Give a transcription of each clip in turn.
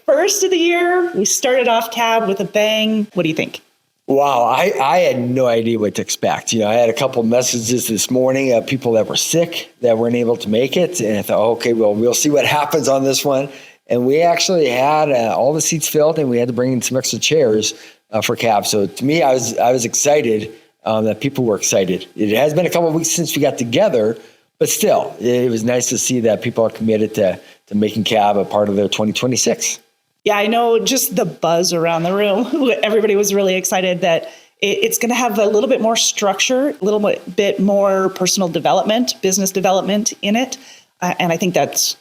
First of the year, we started off CAB with a bang. What do you think? Wow, I had no idea what to expect. I had a couple messages this morning of people that were sick that weren't able to make it. And I thought, okay, well, we'll see what happens on this one. And we actually had all the seats filled, and we had to bring in some extra chairs for CAB. So to me, I was excited that people were excited. It has been a couple of weeks since we got together, but still, it was nice to see that people are committed to making CAB a part of their 2026. Yeah, I know just the buzz around the room. Everybody was really excited that it's going to have a little bit more structure, a little bit more personal development, business development in it. And I think that's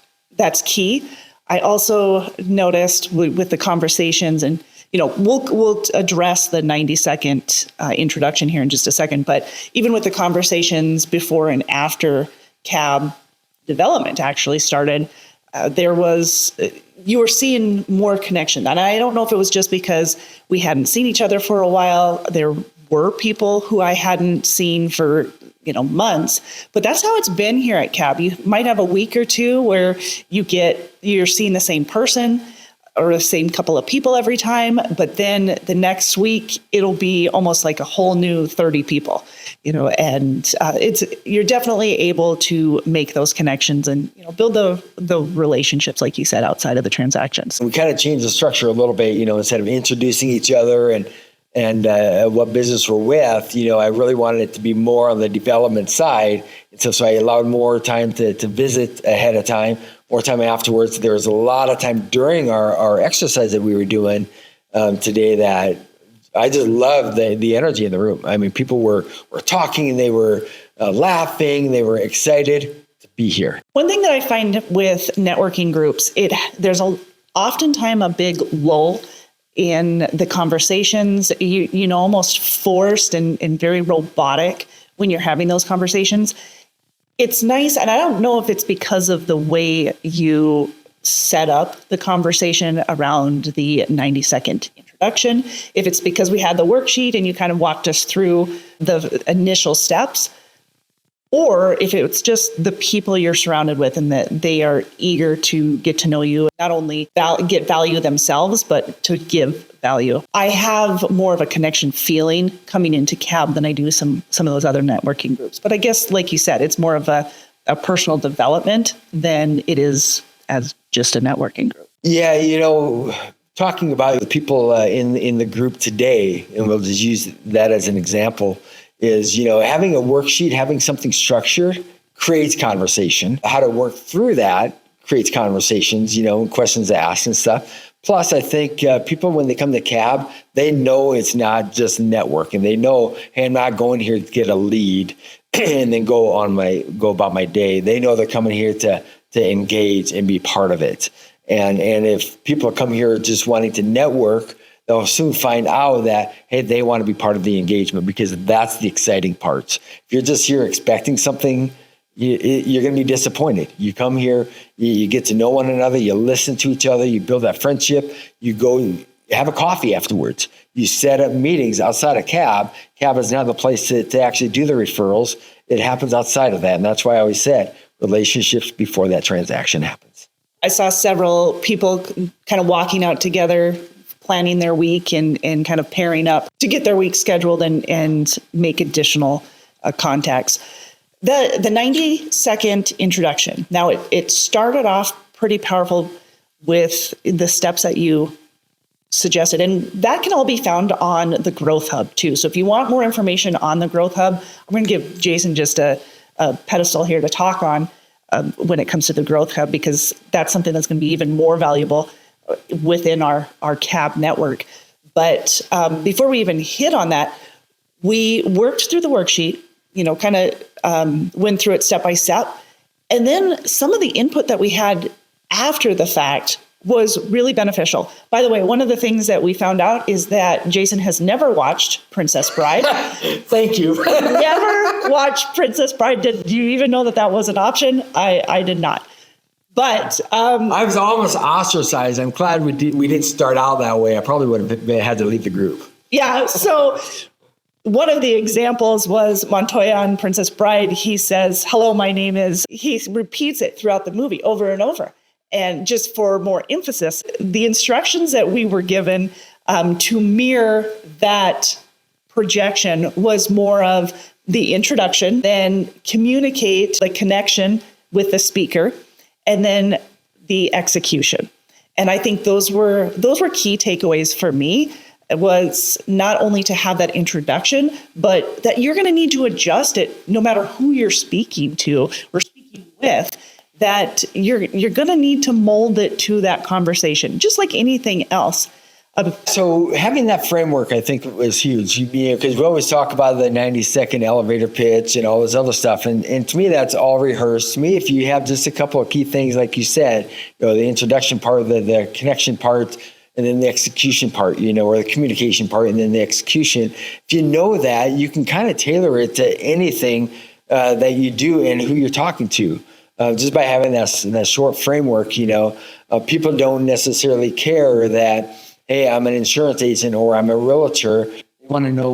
key. I also noticed with the conversations, and we'll address the 90-second introduction here in just a second, but even with the conversations before and after CAB development actually started, you were seeing more connection. And I don't know if it was just because we hadn't seen each other for a while. There were people who I hadn't seen for, months, but that's how it's been here at CAB. You might have a week or two where you're seeing the same person or the same couple of people every time, but then the next week it'll be almost like a whole new 30 people, and you're definitely able to make those connections and build the relationships, like you said, outside of the transactions. We kind of changed the structure a little bit, instead of introducing each other and what business we're with, I really wanted it to be more on the development side. And so I allowed more time to visit ahead of time, more time afterwards. There was a lot of time during our exercise that we were doing today that I just loved the energy in the room. I mean, people were talking, they were laughing, they were excited to be here. One thing that I find with networking groups, there's oftentimes a big lull in the conversations, almost forced and very robotic when you're having those conversations. It's nice, and I don't know if it's because of the way you set up the conversation around the 90-second introduction, if it's because we had the worksheet and you kind of walked us through the initial steps, or if it's just the people you're surrounded with and that they are eager to get to know you, not only get value themselves, but to give value. I have more of a connection feeling coming into CAB than I do some of those other networking groups. But I guess, like you said, it's more of a personal development than it is as just a networking group. Yeah, talking about the people in the group today, and we'll just use that as an example, is, having a worksheet, having something structured creates conversation. How to work through that creates conversations, questions asked and stuff. Plus, I think people, when they come to CAB, they know it's not just networking. They know, hey, I'm not going here to get a lead and then go about my day. They know they're coming here to engage and be part of it. And if people come here just wanting to network, they'll soon find out that, hey, they want to be part of the engagement, because that's the exciting part. If you're just here expecting something, you're going to be disappointed. You come here, you get to know one another, you listen to each other, you build that friendship, you go have a coffee afterwards. You set up meetings outside of CAB. CAB is now the place to actually do the referrals. It happens outside of that. And that's why I always said relationships before that transaction happens. I saw several people kind of walking out together, planning their week and kind of pairing up to get their week scheduled and make additional contacts. The 90-second introduction. Now, it started off pretty powerful with the steps that you suggested, and that can all be found on the Growth Hub too. So if you want more information on the Growth Hub, I'm going to give Jason just a pedestal here to talk on when it comes to the Growth Hub, because that's something that's going to be even more valuable within our CAB network. But before we even hit on that, we worked through the worksheet, kind of went through it step by step. And then some of the input that we had after the fact was really beneficial. By the way, one of the things that we found out is that Jason has never watched Princess Bride. Thank you. Never watched Princess Bride. Did you even know that was an option? I did not. But I was almost ostracized. I'm glad we didn't start out that way. I probably would have had to leave the group. Yeah. So one of the examples was Montoya on Princess Bride. He says, "Hello, my name is." He repeats it throughout the movie over and over. And just for more emphasis, the instructions that we were given to mirror that projection was more of the introduction, then communicate the connection with the speaker, and then the execution. And I think those were key takeaways for me. It was not only to have that introduction, but that you're going to need to adjust it no matter who you're speaking to or speaking with, that you're going to need to mold it to that conversation, just like anything else. So having that framework, I think, was huge, because we always talk about the 90-second elevator pitch and all this other stuff. And to me, that's all rehearsed. To me, if you have just a couple of key things, like you said, the introduction part, the connection part, and then the execution part, or the communication part, and then the execution. If you know that, you can kind of tailor it to anything that you do and who you're talking to. Just by having that short framework, people don't necessarily care that, hey, I'm an insurance agent or I'm a realtor. They want to know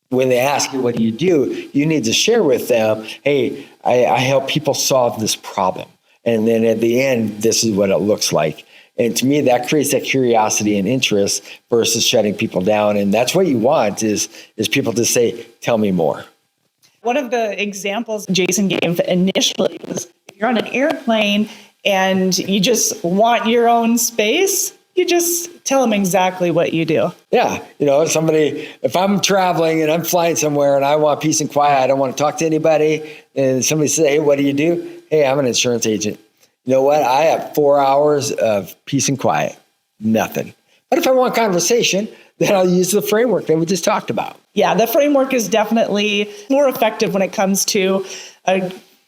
when they ask you, what do? You need to share with them, hey, I help people solve this problem. And then at the end, this is what it looks like. And to me, that creates that curiosity and interest versus shutting people down. And that's what you want is people to say, tell me more. One of the examples Jason gave initially was if you're on an airplane and you just want your own space, you just tell them exactly what you do. Yeah. If I'm traveling and I'm flying somewhere and I want peace and quiet, I don't want to talk to anybody. And somebody says, hey, what do you do? Hey, I'm an insurance agent. You know what? I have 4 hours of peace and quiet. Nothing. But if I want conversation, then I'll use the framework that we just talked about. Yeah, the framework is definitely more effective when it comes to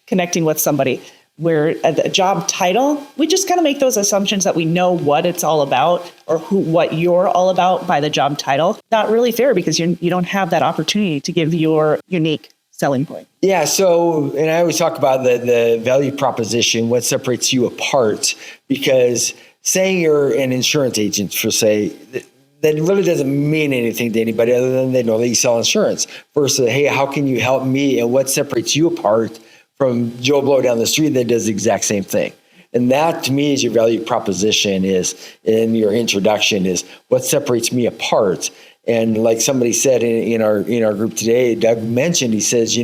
connecting with somebody. Where a job title, we just kind of make those assumptions that we know what it's all about or what you're all about by the job title. Not really fair, because you don't have that opportunity to give your unique selling point. Yeah. So, and I always talk about the value proposition, what separates you apart, because saying you're an insurance agent, for say, that really doesn't mean anything to anybody other than they know that you sell insurance. Versus, hey, how can you help me? And what separates you apart from Joe Blow down the street that does the exact same thing? And that, to me, is your value proposition, is in your introduction, is what separates me apart. And like somebody said in our group today, Doug mentioned, he says,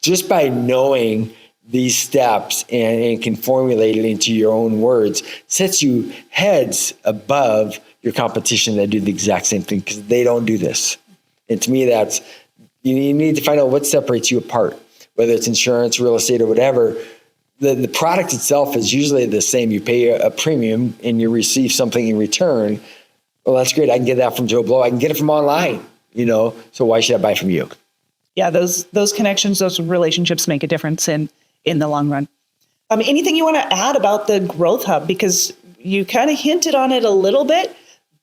just by knowing these steps and can formulate it into your own words, sets you heads above your competition that do the exact same thing, because they don't do this. And to me, that's, you need to find out what separates you apart, whether it's insurance, real estate, or whatever. The product itself is usually the same. You pay a premium and you receive something in return. Well, that's great. I can get that from Joe Blow. I can get it from online, so why should I buy from you? Yeah, those connections, those relationships make a difference in the long run. Anything you want to add about the Growth Hub? Because you kind of hinted on it a little bit,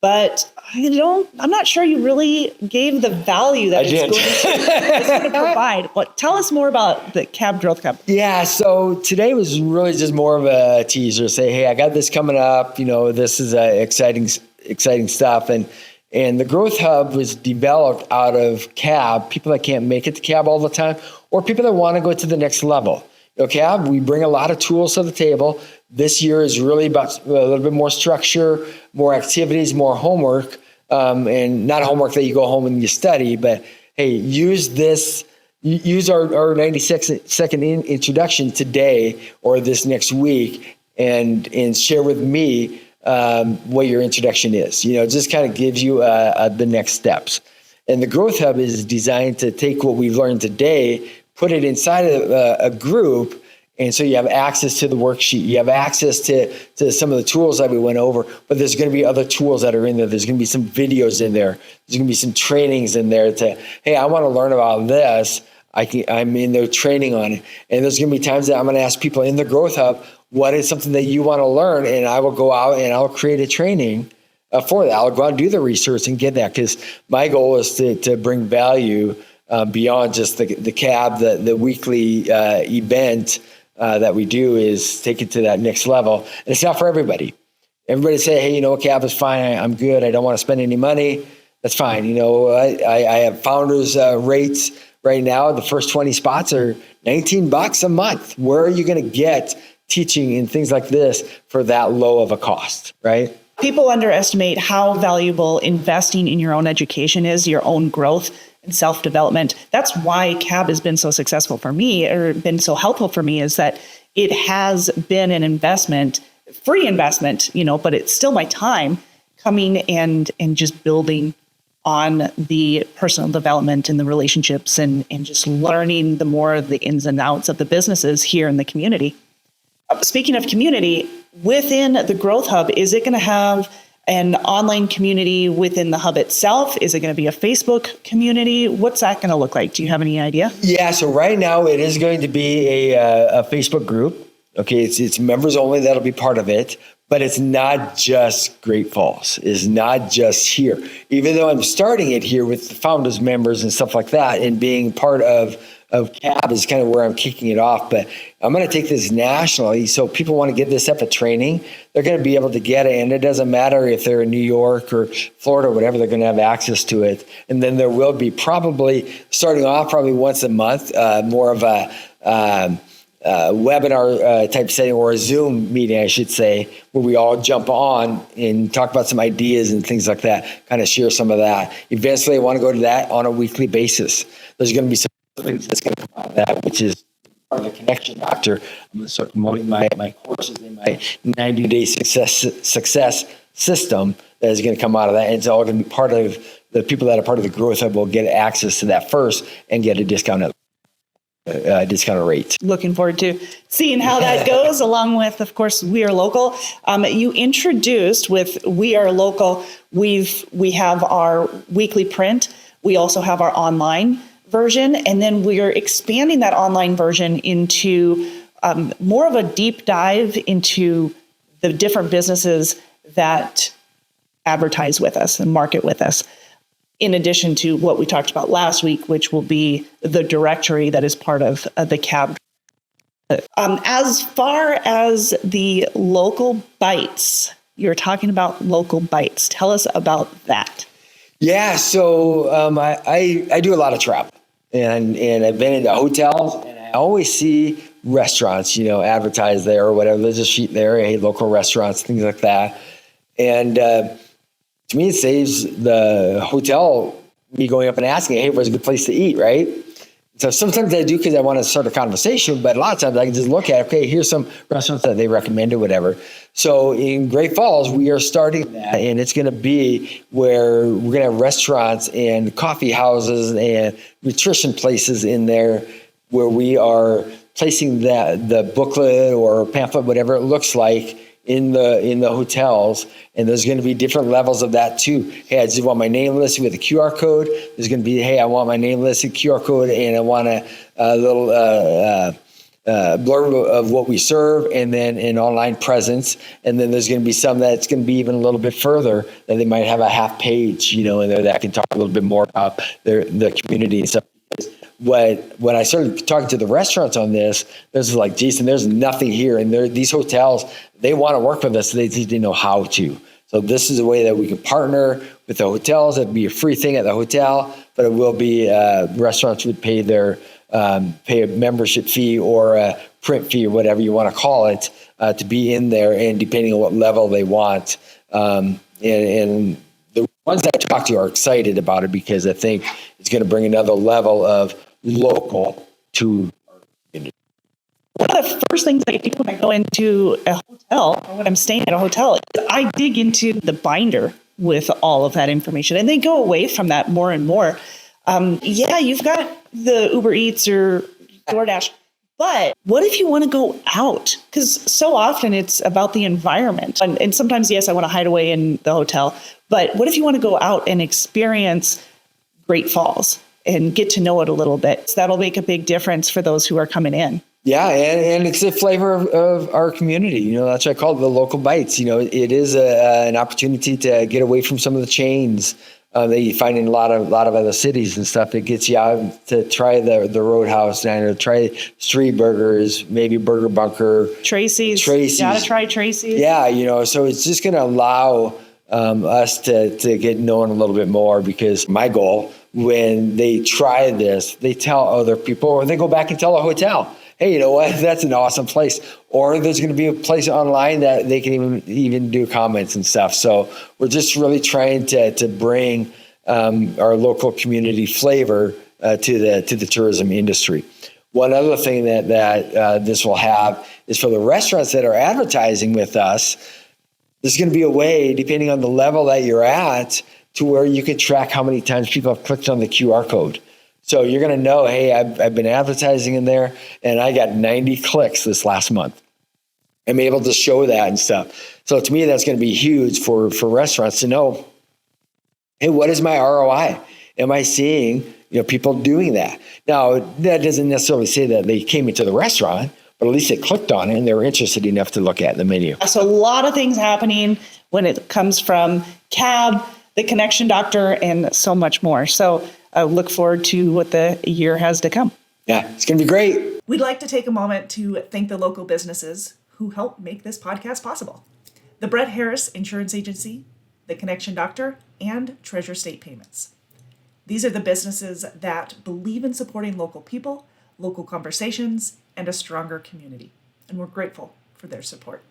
but I'm not sure you really gave the value that it's going to provide. But tell us more about the CAB Growth Hub. Yeah, so today was really just more of a teaser. Say, hey, I got this coming up. This is exciting stuff. And the Growth Hub was developed out of CAB, people that can't make it to CAB all the time, or people that want to go to the next level. CAB, we bring a lot of tools to the table. This year is really about a little bit more structure, more activities, more homework, and not homework that you go home and you study, but hey, use our 96-second introduction today or this next week and share with me what your introduction is. Just kind of gives you the next steps. And the Growth Hub is designed to take what we've learned today, put it inside of a group, and so you have access to the worksheet. You have access to some of the tools that we went over, but there's going to be other tools that are in there. There's going to be some videos in there. There's going to be some trainings in there hey, I want to learn about this. I'm in there training on it. And there's going to be times that I'm going to ask people in the Growth Hub, what is something that you want to learn? And I will go out and I'll create a training for that. I'll go out and do the research and get that, because my goal is to bring value beyond just the CAB, the weekly event that we do, is take it to that next level. And it's not for everybody. Everybody say, hey, CAB is fine. I'm good. I don't want to spend any money. That's fine. I have founders rates right now. The first 20 spots are $19 a month. Where are you going to get teaching and things like this for that low of a cost, right? People underestimate how valuable investing in your own education is, your own growth and self-development. That's why CAB has been so successful for me, or been so helpful for me, is that it has been an investment, free investment, but it's still my time coming and just building on the personal development and the relationships and just learning the more of the ins and outs of the businesses here in the community. Speaking of community, within the Growth Hub, is it going to have an online community within the hub itself? Is it going to be a Facebook community? What's that going to look like? Do you have any idea? Yeah, so right now it is going to be a Facebook group. Okay, it's members only that'll be part of it, but it's not just Great Falls. It's not just here. Even though I'm starting it here with the founders members and stuff like that, and being part of CAB is kind of where I'm kicking it off, but I'm going to take this nationally. So people want to get this type of training, they're going to be able to get it. And it doesn't matter if they're in New York or Florida or whatever, they're going to have access to it. And then there will be probably starting off probably once a month, more of a webinar type setting, or a Zoom meeting, I should say, where we all jump on and talk about some ideas and things like that, kind of share some of that. Eventually, I want to go to that on a weekly basis. There's going to be some things that's going to come out of that, which is part of the Connection Doctor. I'm going to start promoting my courses and my 90-day success system that is going to come out of that. And it's all going to be part of the people that are part of the Growth Hub will get access to that first and get a discounted rate. Looking forward to seeing how that goes, along with, of course, We Are Local. You introduced with We Are Local, we have our weekly print. We also have our online version, and then we're expanding that online version into more of a deep dive into the different businesses that advertise with us and market with us, in addition to what we talked about last week, which will be the directory that is part of the CAB. As far as the local bites, you're talking about local bites. Tell us about that. Yeah, so I do a lot of travel, and I've been into hotels, and I always see restaurants, advertised there or whatever. There's a sheet there, hey, local restaurants, things like that. And to me, it saves the hotel me going up and asking, hey, where's a good place to eat, right? So sometimes I do because I want to start a conversation, but a lot of times I can just look at, okay, here's some restaurants that they recommend or whatever. So in Great Falls, we are starting that, and it's going to be where we're going to have restaurants and coffee houses and nutrition places in there where we are placing the booklet or pamphlet, whatever it looks like, in the hotels. And there's going to be different levels of that too. Hey, I just want my name listed with a QR code. There's going to be, hey, I want my name listed, QR code, and I want a little blurb of what we serve, and then an online presence. And then there's going to be some that's going to be even a little bit further, that they might have a half page, in there that can talk a little bit more about the community and stuff. When I started talking to the restaurants on this was like, Jason, there's nothing here. And these hotels, they want to work with us. They just didn't know how to. So this is a way that we can partner with the hotels. It'd be a free thing at the hotel, but it will be restaurants would pay pay a membership fee or a print fee or whatever you want to call it to be in there, and depending on what level they want. And the ones that I talk to are excited about it because I think it's going to bring another level of local to our community. One of the first things I do when I go into a hotel, or when I'm staying at a hotel, is I dig into the binder with all of that information, and they go away from that more and more. You've got the Uber Eats or DoorDash, but what if you want to go out? Because so often it's about the environment. And sometimes, yes, I want to hide away in the hotel, but what if you want to go out and experience Great Falls and get to know it a little bit? So that'll make a big difference for those who are coming in. Yeah, and it's the flavor of our community. That's what I call it, the local bites. It is an opportunity to get away from some of the chains that you find in a lot of other cities and stuff. It gets you out to try the Roadhouse Diner, try street burgers, maybe Burger Bunker. Tracy's. Gotta try Tracy's. Yeah, so it's just going to allow us to get known a little bit more, because my goal, when they try this, they tell other people, or they go back and tell a hotel, hey, you know what? That's an awesome place. Or there's going to be a place online that they can even do comments and stuff. So we're just really trying to bring our local community flavor to the tourism industry. One other thing that this will have is for the restaurants that are advertising with us, there's going to be a way, depending on the level that you're at, to where you can track how many times people have clicked on the QR code. So you're going to know, hey, I've been advertising in there and I got 90 clicks this last month. I'm able to show that and stuff. So to me, that's going to be huge for restaurants to know, hey, what is my ROI? Am I seeing people doing that? Now, that doesn't necessarily say that they came into the restaurant, but at least they clicked on it and they were interested enough to look at the menu. So a lot of things happening when it comes from CAB, the Connection Doctor, and so much more. So I look forward to what the year has to come. Yeah, it's going to be great. We'd like to take a moment to thank the local businesses who help make this podcast possible. The Brett Harris Insurance Agency, the Connection Doctor, and Treasure State Payments. These are the businesses that believe in supporting local people, local conversations, and a stronger community. And we're grateful for their support.